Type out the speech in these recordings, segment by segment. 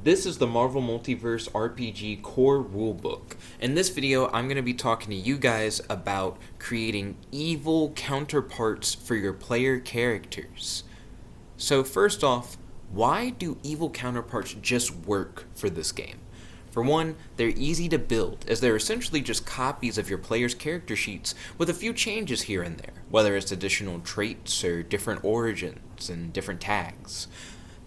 This is the Marvel Multiverse RPG core rulebook. In this video, I'm going to be talking to you guys about creating evil counterparts for your player characters. So first off, why do evil counterparts just work for this game? For one, they're easy to build, as they're essentially just copies of your player's character sheets with a few changes here and there, whether it's additional traits or different origins and different tags.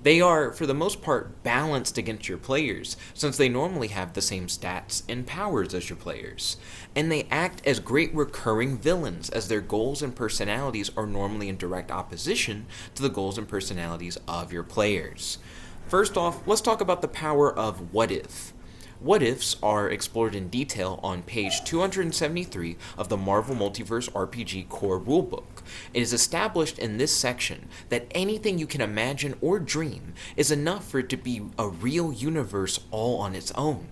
They are, for the most part, balanced against your players, since they normally have the same stats and powers as your players. And they act as great recurring villains, as their goals and personalities are normally in direct opposition to the goals and personalities of your players. First off, let's talk about the power of What If. What Ifs are explored in detail on page 273 of the Marvel Multiverse RPG core rulebook. It is established in this section that anything you can imagine or dream is enough for it to be a real universe all on its own.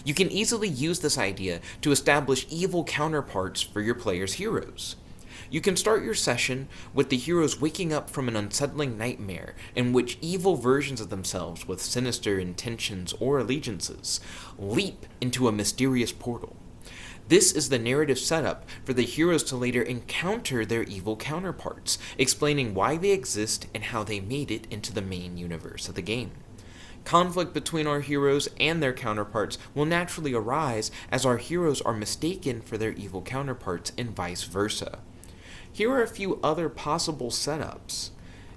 You can easily use this idea to establish evil counterparts for your players' heroes. You can start your session with the heroes waking up from an unsettling nightmare in which evil versions of themselves with sinister intentions or allegiances leap into a mysterious portal. This is the narrative setup for the heroes to later encounter their evil counterparts, explaining why they exist and how they made it into the main universe of the game. Conflict between our heroes and their counterparts will naturally arise as our heroes are mistaken for their evil counterparts and vice versa. Here are a few other possible setups.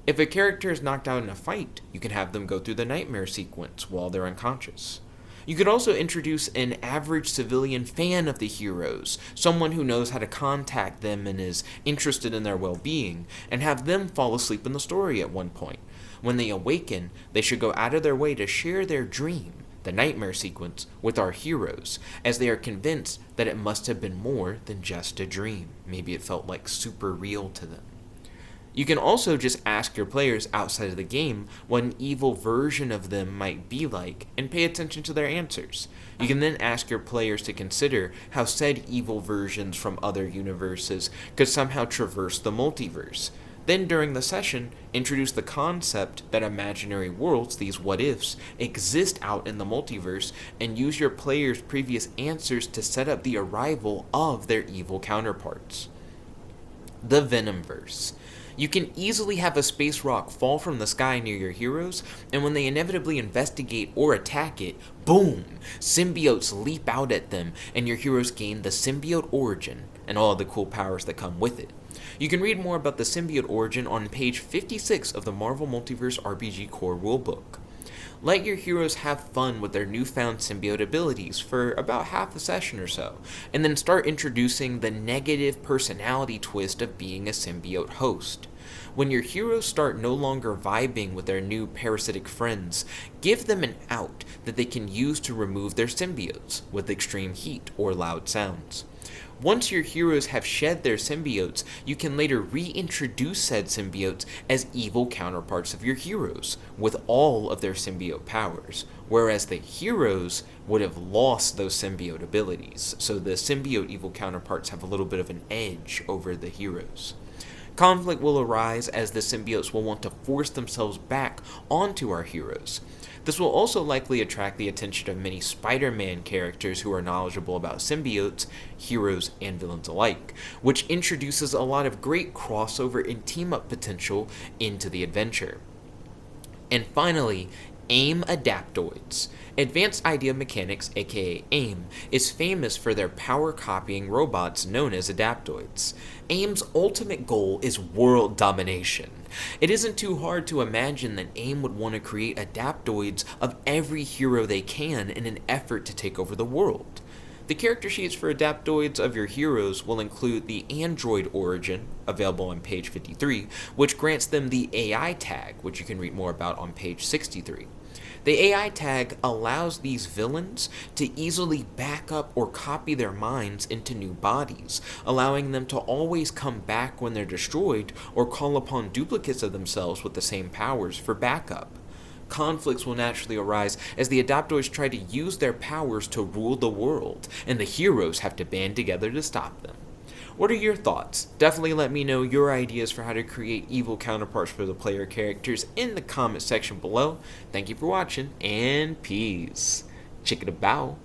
If a character is knocked out in a fight, you can have them go through the nightmare sequence while they're unconscious. You could also introduce an average civilian fan of the heroes, someone who knows how to contact them and is interested in their well-being, and have them fall asleep in the story at one point. When they awaken, they should go out of their way to share their dream, the nightmare sequence, with our heroes, as they are convinced that it must have been more than just a dream. Maybe it felt like super real to them. You can also just ask your players outside of the game what an evil version of them might be like and pay attention to their answers. You can then ask your players to consider how said evil versions from other universes could somehow traverse the multiverse. Then during the session, introduce the concept that imaginary worlds, these what-ifs, exist out in the multiverse, and use your players' previous answers to set up the arrival of their evil counterparts. The Venomverse. You can easily have a space rock fall from the sky near your heroes, and when they inevitably investigate or attack it, boom! Symbiotes leap out at them, and your heroes gain the symbiote origin, and all the cool powers that come with it. You can read more about the symbiote origin on page 56 of the Marvel Multiverse RPG core rulebook. Let your heroes have fun with their newfound symbiote abilities for about half a session or so, and then start introducing the negative personality twist of being a symbiote host. When your heroes start no longer vibing with their new parasitic friends, give them an out that they can use to remove their symbiotes with extreme heat or loud sounds. Once your heroes have shed their symbiotes, you can later reintroduce said symbiotes as evil counterparts of your heroes, with all of their symbiote powers, whereas the heroes would have lost those symbiote abilities, so the symbiote evil counterparts have a little bit of an edge over the heroes. Conflict will arise as the symbiotes will want to force themselves back onto our heroes. This will also likely attract the attention of many Spider-Man characters who are knowledgeable about symbiotes, heroes, and villains alike, which introduces a lot of great crossover and team-up potential into the adventure. And finally, AIM Adaptoids. Advanced Idea Mechanics, aka AIM, is famous for their power-copying robots known as Adaptoids. AIM's ultimate goal is world domination. It isn't too hard to imagine that AIM would want to create Adaptoids of every hero they can in an effort to take over the world. The character sheets for Adaptoids of your heroes will include the Android origin, available on page 53, which grants them the AI tag, which you can read more about on page 63. The AI tag allows these villains to easily back up or copy their minds into new bodies, allowing them to always come back when they're destroyed or call upon duplicates of themselves with the same powers for backup. Conflicts will naturally arise as the Adaptoids try to use their powers to rule the world, and the heroes have to band together to stop them. What are your thoughts? Definitely let me know your ideas for how to create evil counterparts for the player characters in the comment section below. Thank you for watching, and peace. Chicken a bow.